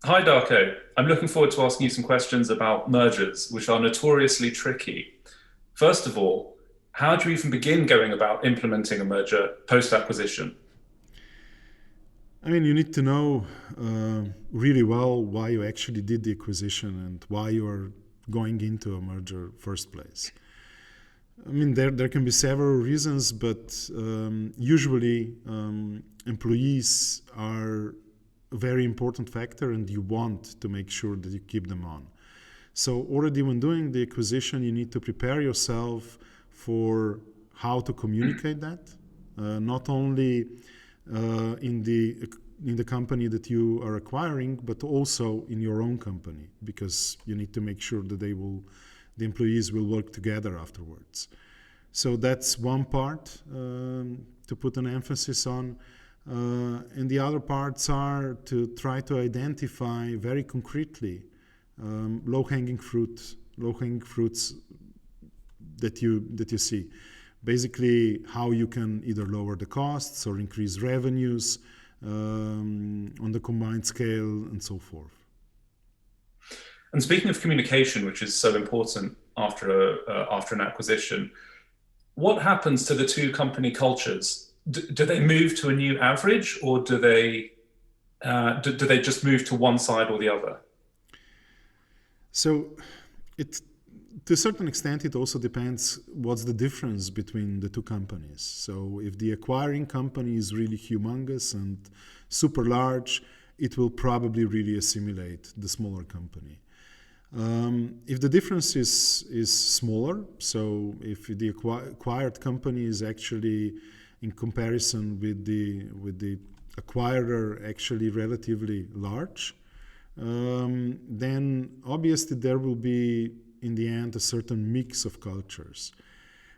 Hi, Darko. I'm looking forward to asking you some questions about mergers, which are notoriously tricky. First of all, how do you even begin going about implementing a merger post-acquisition? I mean, you need to know really well why you actually did the acquisition and why you are going into a merger first place. I mean, there can be several reasons, but usually employees are a very important factor, and you want to make sure that you keep them on. So already when doing the acquisition, you need to prepare yourself for how to communicate that, not only in the company that you are acquiring, but also in your own company, because you need to make sure that the employees will work together afterwards. So that's one part to put an emphasis on. And the other parts are to try to identify very concretely low hanging fruits that you see. Basically, how you can either lower the costs or increase revenues on the combined scale and so forth. And speaking of communication, which is so important after an acquisition, what happens to the two company cultures? Do they move to a new average, or do they just move to one side or the other? So it to a certain extent it also depends what's the difference between the two companies. So if the acquiring company is really humongous and super large, it will probably really assimilate the smaller company. If the difference is smaller, so if the acquired company is actually in comparison with the acquirer actually relatively large, then obviously there will be in the end a certain mix of cultures.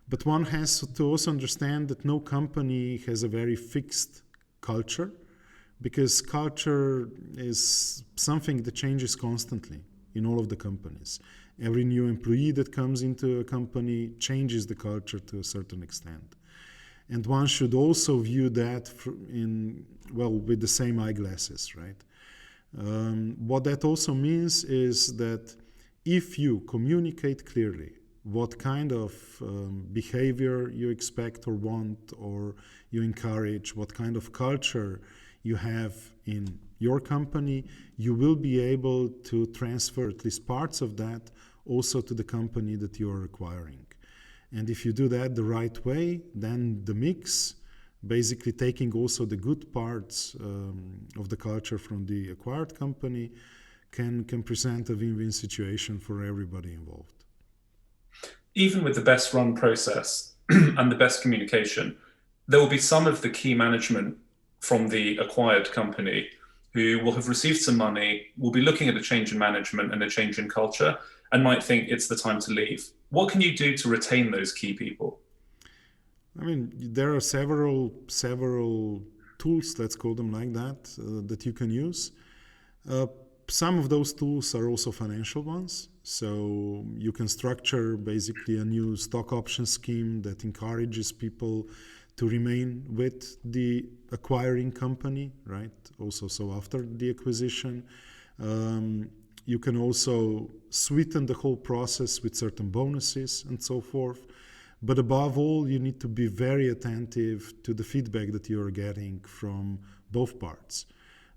But one has to also understand that no company has a very fixed culture, because culture is something that changes constantly in all of the companies. Every new employee that comes into a company changes the culture to a certain extent. And one should also view that with the same eyeglasses, right? What that also means is that if you communicate clearly what kind of behavior you expect or want, or you encourage, what kind of culture you have in your company, you will be able to transfer at least parts of that also to the company that you are acquiring. And if you do that the right way, then the mix, basically taking also the good parts of the culture from the acquired company, can present a win-win situation for everybody involved. Even with the best run process and the best communication, there will be some of the key management from the acquired company who will have received some money, will be looking at a change in management and a change in culture, and might think it's the time to leave. What can you do to retain those key people? I mean, there are several tools, let's call them like that, that you can use. Uh, some of those tools are also financial ones. So you can structure basically a new stock option scheme that encourages people to remain with the acquiring company, right? Also, so after the acquisition, you can also sweeten the whole process with certain bonuses and so forth. But above all, you need to be very attentive to the feedback that you're getting from both parts,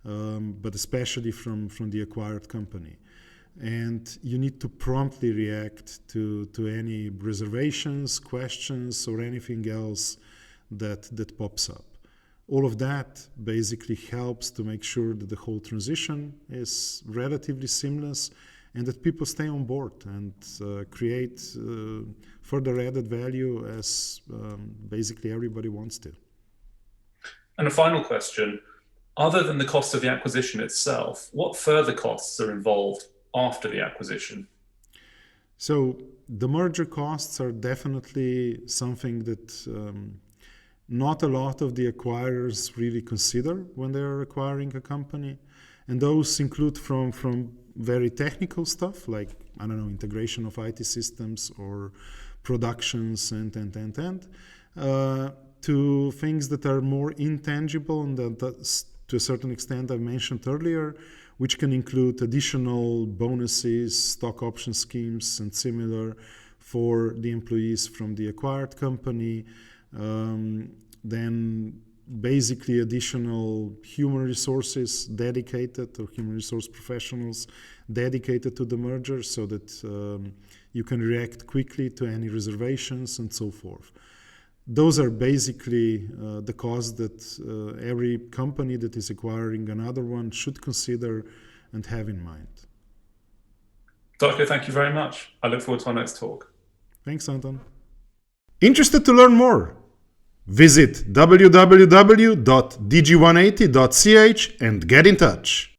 but especially from the acquired company. And you need to promptly react to any reservations, questions, or anything else that pops up. All of that basically helps to make sure that the whole transition is relatively seamless, and that people stay on board and create further added value as basically everybody wants to. And a final question, other than the cost of the acquisition itself, what further costs are involved after the acquisition? So the merger costs are definitely something that not a lot of the acquirers really consider when they are acquiring a company. And those include from very technical stuff like, I don't know, integration of IT systems or productions and to things that are more intangible and that to a certain extent I mentioned earlier, which can include additional bonuses, stock option schemes, and similar for the employees from the acquired company. Then basically additional human resources dedicated, or human resource professionals dedicated to the merger, so that you can react quickly to any reservations and so forth. Those are basically the costs that every company that is acquiring another one should consider and have in mind. Darko, thank you very much. I look forward to our next talk. Thanks, Anton. Interested to learn more? Visit www.dg180.ch and get in touch.